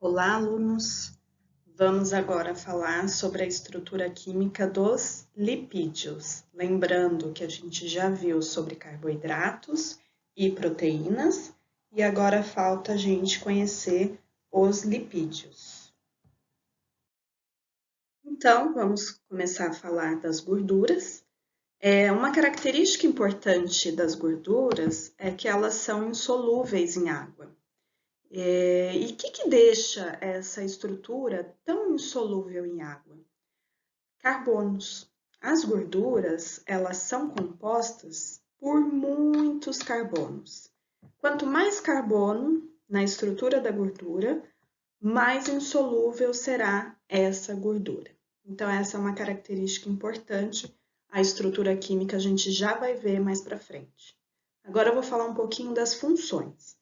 Olá, alunos! Vamos agora falar sobre a estrutura química dos lipídios. Lembrando que a gente já viu sobre carboidratos e proteínas, e agora falta a gente conhecer os lipídios. Então, vamos começar a falar das gorduras. Uma característica importante das gorduras é que elas são insolúveis em água. E o que deixa essa estrutura tão insolúvel em água? Carbonos. As gorduras, elas são compostas por muitos carbonos. Quanto mais carbono na estrutura da gordura, mais insolúvel será essa gordura. Então, essa é uma característica importante. A estrutura química a gente já vai ver mais para frente. Agora eu vou falar um pouquinho das funções.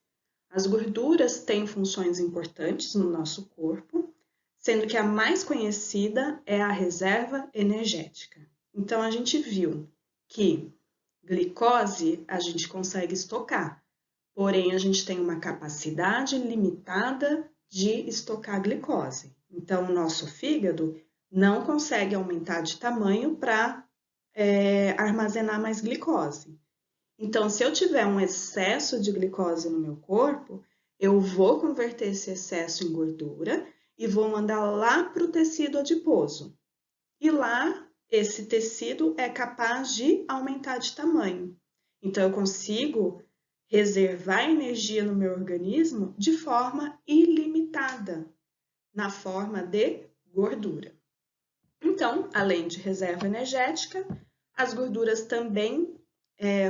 As gorduras têm funções importantes no nosso corpo, sendo que a mais conhecida é a reserva energética. Então, a gente viu que glicose a gente consegue estocar, porém, a gente tem uma capacidade limitada de estocar glicose. Então, o nosso fígado não consegue aumentar de tamanho para armazenar mais glicose. Então, se eu tiver um excesso de glicose no meu corpo, eu vou converter esse excesso em gordura e vou mandar lá para o tecido adiposo. E lá, esse tecido é capaz de aumentar de tamanho. Então, eu consigo reservar energia no meu organismo de forma ilimitada, na forma de gordura. Então, além de reserva energética, as gorduras também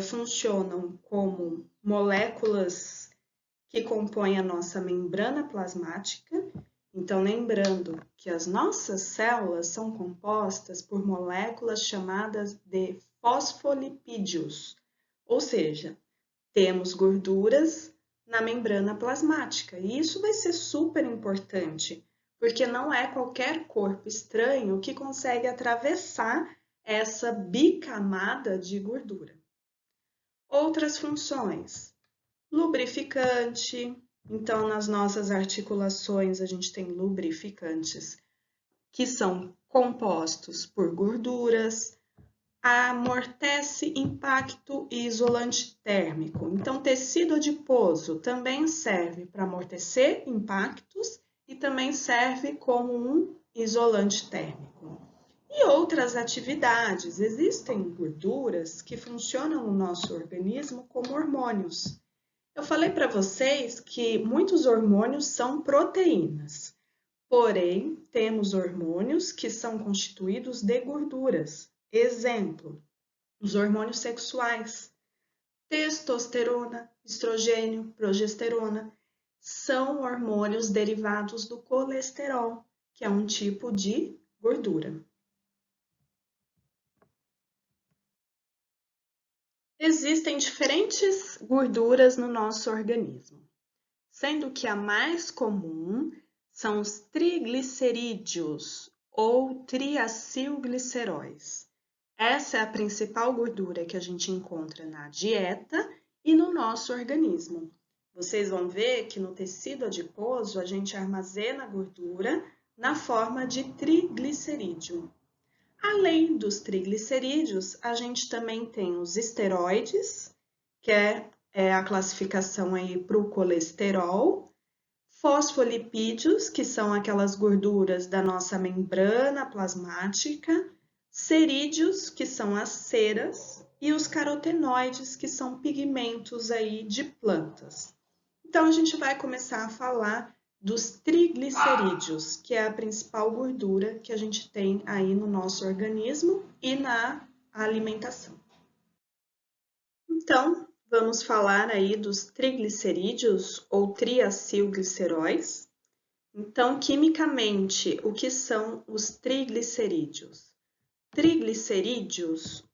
funcionam como moléculas que compõem a nossa membrana plasmática. Então, lembrando que as nossas células são compostas por moléculas chamadas de fosfolipídios, ou seja, temos gorduras na membrana plasmática. E isso vai ser super importante, porque não é qualquer corpo estranho que consegue atravessar essa bicamada de gordura. Outras funções: lubrificante. Então, nas nossas articulações, a gente tem lubrificantes que são compostos por gorduras. Amortece impacto e isolante térmico. Então, tecido adiposo também serve para amortecer impactos e também serve como um isolante térmico. E outras atividades. Existem gorduras que funcionam no nosso organismo como hormônios. Eu falei para vocês que muitos hormônios são proteínas, porém, temos hormônios que são constituídos de gorduras. Exemplo, os hormônios sexuais, testosterona, estrogênio, progesterona, são hormônios derivados do colesterol, que é um tipo de gordura. Existem diferentes gorduras no nosso organismo, sendo que a mais comum são os triglicerídeos ou triacilgliceróis. Essa é a principal gordura que a gente encontra na dieta e no nosso organismo. Vocês vão ver que no tecido adiposo a gente armazena a gordura na forma de triglicerídeo. Além dos triglicerídeos, a gente também tem os esteroides, que é a classificação aí para o colesterol, fosfolipídios, que são aquelas gorduras da nossa membrana plasmática, cerídeos, que são as ceras, e os carotenoides, que são pigmentos aí de plantas. Então, a gente vai começar a falar dos triglicerídeos, que é a principal gordura que a gente tem aí no nosso organismo e na alimentação. Então, vamos falar aí dos triglicerídeos ou triacilgliceróis. Então, quimicamente, o que são os triglicerídeos? Triglicerídeos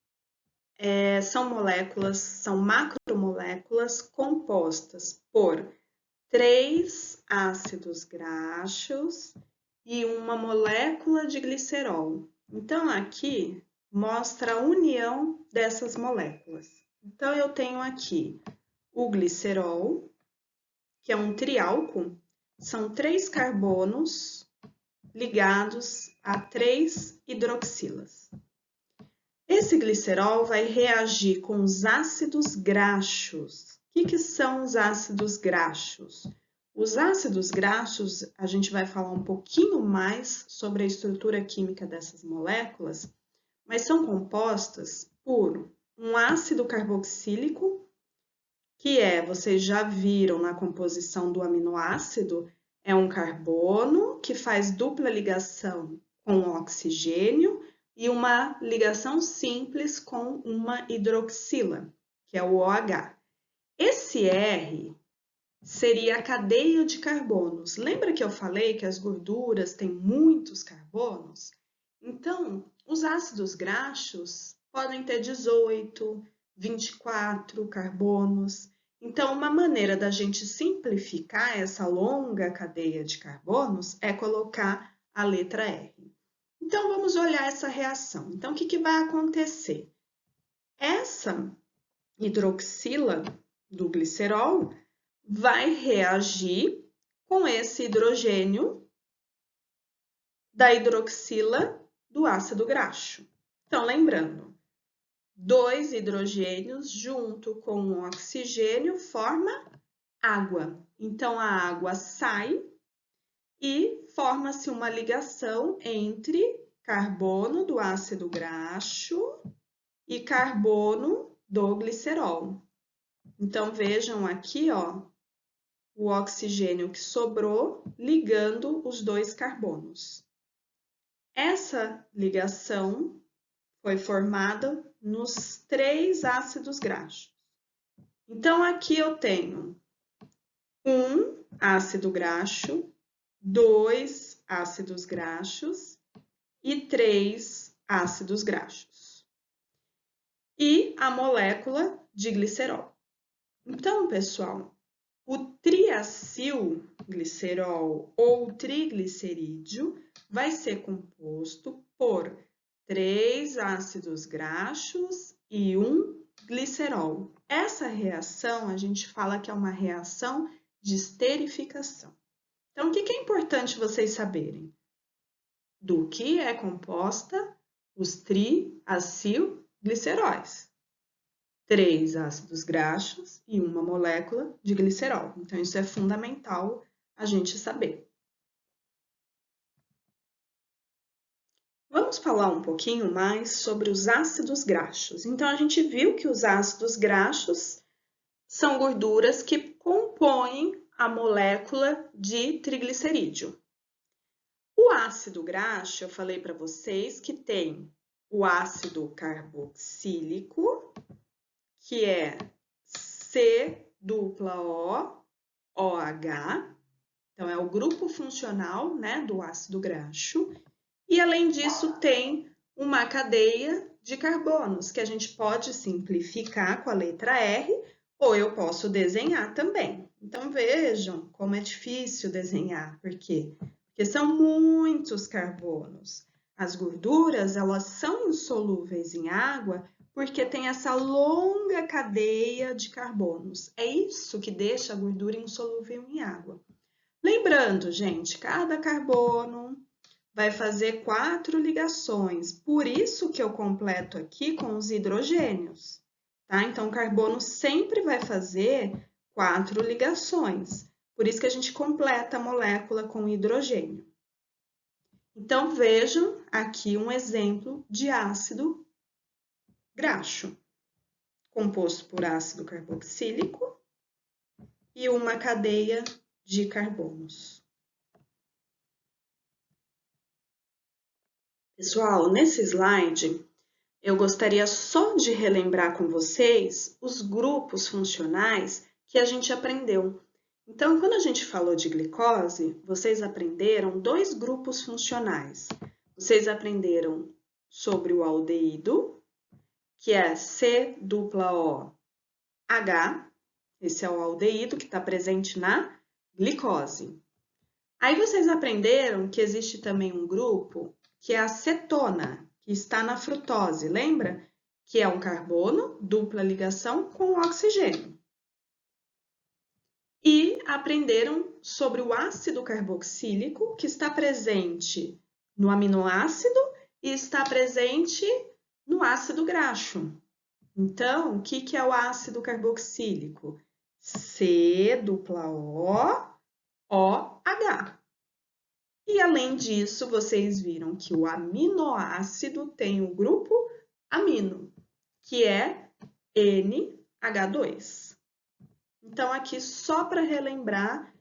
são moléculas, são macromoléculas compostas por 3 ácidos graxos e uma molécula de glicerol. Então, aqui mostra a união dessas moléculas. Então, eu tenho aqui o glicerol, que é um triálcool, são 3 carbonos ligados a 3 hidroxilas. Esse glicerol vai reagir com os ácidos graxos. O que são os ácidos graxos? Os ácidos graxos, a gente vai falar um pouquinho mais sobre a estrutura química dessas moléculas, mas são compostas por um ácido carboxílico, que vocês já viram na composição do aminoácido, é um carbono que faz dupla ligação com o oxigênio e uma ligação simples com uma hidroxila, que é o OH. Esse R seria a cadeia de carbonos. Lembra que eu falei que as gorduras têm muitos carbonos? Então, os ácidos graxos podem ter 18, 24 carbonos. Então, uma maneira da gente simplificar essa longa cadeia de carbonos é colocar a letra R. Então, vamos olhar essa reação. Então, o que vai acontecer? Essa hidroxila do glicerol vai reagir com esse hidrogênio da hidroxila do ácido graxo. Então, lembrando, 2 hidrogênios junto com um oxigênio forma água. Então, a água sai e forma-se uma ligação entre carbono do ácido graxo e carbono do glicerol. Então, vejam aqui, ó, o oxigênio que sobrou ligando os 2 carbonos. Essa ligação foi formada nos 3 ácidos graxos. Então, aqui eu tenho um ácido graxo, 2 ácidos graxos e 3 ácidos graxos. E a molécula de glicerol. Então, pessoal, o triacilglicerol ou triglicerídeo vai ser composto por 3 ácidos graxos e 1 glicerol. Essa reação a gente fala que é uma reação de esterificação. Então, o que é importante vocês saberem? Do que é composta os triacilgliceróis. 3 ácidos graxos e uma molécula de glicerol. Então, isso é fundamental a gente saber. Vamos falar um pouquinho mais sobre os ácidos graxos. Então, a gente viu que os ácidos graxos são gorduras que compõem a molécula de triglicerídeo. O ácido graxo, eu falei para vocês que tem o ácido carboxílico, que é C-O-OH, então é o grupo funcional, né, do ácido graxo, e além disso tem uma cadeia de carbonos, que a gente pode simplificar com a letra R, ou eu posso desenhar também. Então vejam como é difícil desenhar, por quê? Porque são muitos carbonos. As gorduras, elas são insolúveis em água, porque tem essa longa cadeia de carbonos. É isso que deixa a gordura insolúvel em água. Lembrando, gente, cada carbono vai fazer 4 ligações. Por isso que eu completo aqui com os hidrogênios, tá? Então, o carbono sempre vai fazer 4 ligações. Por isso que a gente completa a molécula com hidrogênio. Então, vejam aqui um exemplo de ácido graxo, composto por ácido carboxílico e uma cadeia de carbonos. Pessoal, nesse slide, eu gostaria só de relembrar com vocês os grupos funcionais que a gente aprendeu. Então, quando a gente falou de glicose, vocês aprenderam 2 grupos funcionais. Vocês aprenderam sobre o aldeído, que é C-O-OH, esse é o aldeído que está presente na glicose. Aí vocês aprenderam que existe também um grupo que é a cetona, que está na frutose, lembra? Que é um carbono, dupla ligação com o oxigênio. e aprenderam sobre o ácido carboxílico, que está presente no aminoácido e está presente no ácido graxo. Então, o que é o ácido carboxílico? C-O-O-H. E além disso, vocês viram que o aminoácido tem o grupo amino, que é NH2. Então, aqui só para relembrar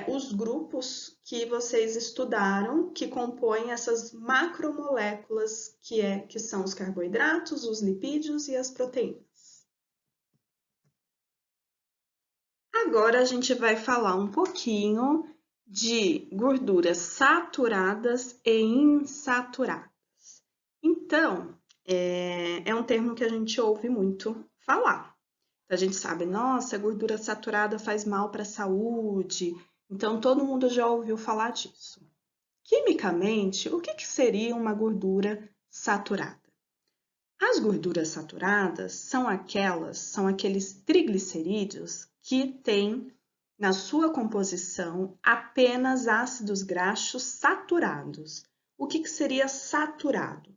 os grupos que vocês estudaram que compõem essas macromoléculas que são os carboidratos, os lipídios e as proteínas. Agora a gente vai falar um pouquinho de gorduras saturadas e insaturadas. Então, é um termo que a gente ouve muito falar. A gente sabe, nossa, gordura saturada faz mal para a saúde, então todo mundo já ouviu falar disso. Quimicamente, o que seria uma gordura saturada? As gorduras saturadas são aqueles triglicerídeos que têm na sua composição apenas ácidos graxos saturados. O que seria saturado?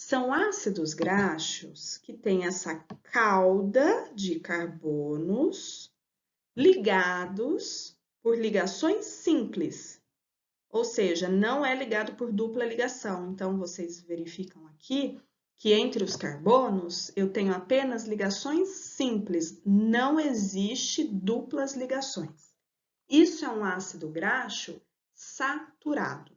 São ácidos graxos que têm essa cauda de carbonos ligados por ligações simples, ou seja, não é ligado por dupla ligação. Então, vocês verificam aqui que entre os carbonos eu tenho apenas ligações simples, não existe duplas ligações. Isso é um ácido graxo saturado.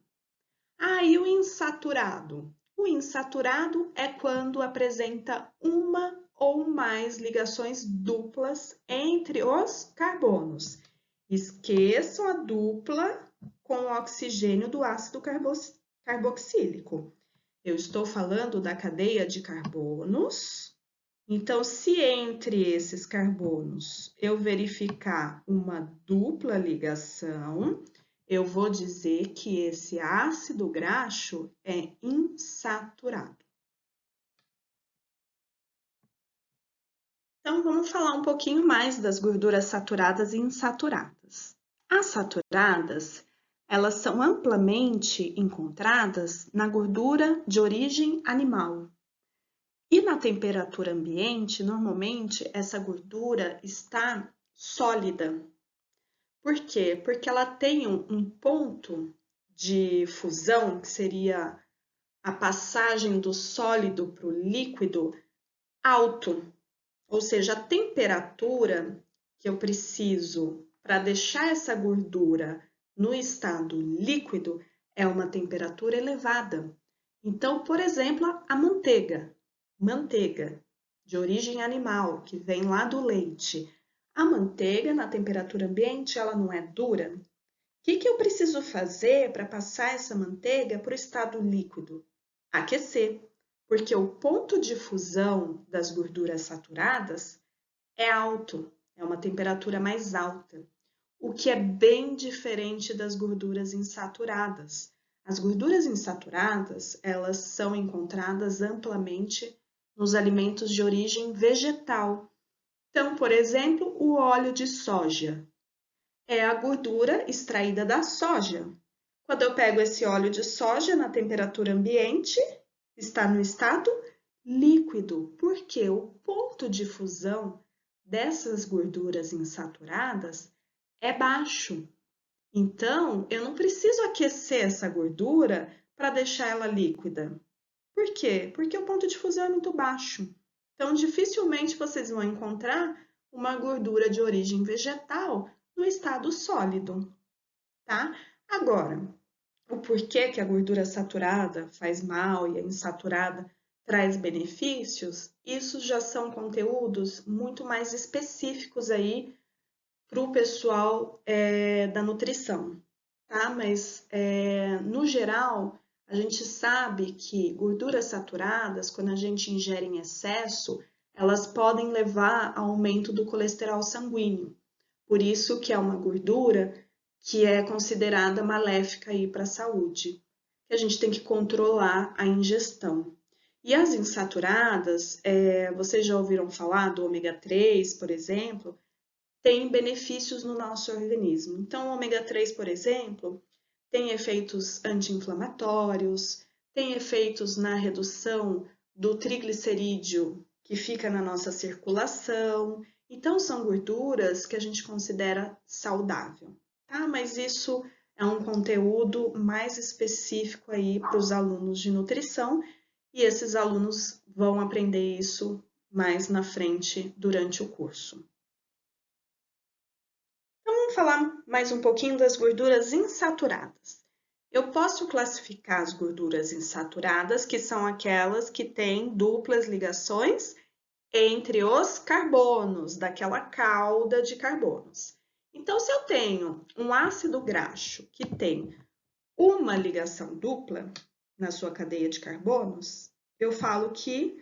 E o insaturado? O insaturado é quando apresenta uma ou mais ligações duplas entre os carbonos. Esqueçam a dupla com o oxigênio do ácido carboxílico. Eu estou falando da cadeia de carbonos. Então, se entre esses carbonos eu verificar uma dupla ligação, eu vou dizer que esse ácido graxo é insaturado. Então, vamos falar um pouquinho mais das gorduras saturadas e insaturadas. As saturadas, elas são amplamente encontradas na gordura de origem animal. E na temperatura ambiente, normalmente, essa gordura está sólida. Por quê? Porque ela tem um ponto de fusão, que seria a passagem do sólido para o líquido, alto. Ou seja, a temperatura que eu preciso para deixar essa gordura no estado líquido é uma temperatura elevada. Então, por exemplo, a manteiga de origem animal, que vem lá do leite. A manteiga, na temperatura ambiente, ela não é dura. O que eu preciso fazer para passar essa manteiga para o estado líquido? Aquecer, porque o ponto de fusão das gorduras saturadas é alto, é uma temperatura mais alta, o que é bem diferente das gorduras insaturadas. As gorduras insaturadas, elas são encontradas amplamente nos alimentos de origem vegetal. Então, por exemplo, o óleo de soja é a gordura extraída da soja. Quando eu pego esse óleo de soja na temperatura ambiente, está no estado líquido, porque o ponto de fusão dessas gorduras insaturadas é baixo. Então, eu não preciso aquecer essa gordura para deixar ela líquida. Por quê? Porque o ponto de fusão é muito baixo. Então, dificilmente vocês vão encontrar uma gordura de origem vegetal no estado sólido, tá? Agora, o porquê que a gordura saturada faz mal e a insaturada traz benefícios, isso já são conteúdos muito mais específicos aí para o pessoal da nutrição, tá? Mas, no geral, a gente sabe que gorduras saturadas, quando a gente ingere em excesso, elas podem levar ao aumento do colesterol sanguíneo. Por isso que é uma gordura que é considerada maléfica para a saúde, que a gente tem que controlar a ingestão. E as insaturadas, vocês já ouviram falar do ômega 3, por exemplo? tem benefícios no nosso organismo. Então, o ômega 3, por exemplo, tem efeitos anti-inflamatórios, tem efeitos na redução do triglicerídeo que fica na nossa circulação. Então, são gorduras que a gente considera saudável, tá? Mas isso é um conteúdo mais específico aí para os alunos de nutrição, e esses alunos vão aprender isso mais na frente durante o curso. Então, vamos falar mais um pouquinho das gorduras insaturadas. Eu posso classificar as gorduras insaturadas, que são aquelas que têm duplas ligações entre os carbonos, daquela cauda de carbonos. Então, se eu tenho um ácido graxo que tem uma ligação dupla na sua cadeia de carbonos, eu falo que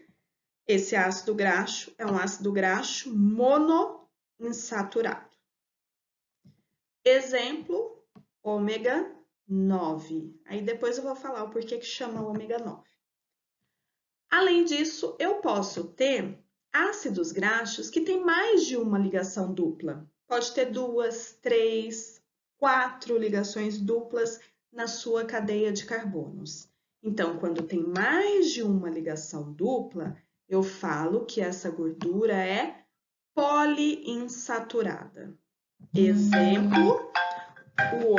esse ácido graxo é um ácido graxo monoinsaturado. Exemplo, ômega 9. Aí depois eu vou falar o porquê que chama ômega 9. Além disso, eu posso ter ácidos graxos que têm mais de uma ligação dupla. Pode ter 2, 3, 4 ligações duplas na sua cadeia de carbonos. Então, quando tem mais de uma ligação dupla, eu falo que essa gordura é poliinsaturada. Exemplo, o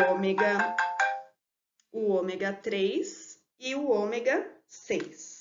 ômega 3 e o ômega 6.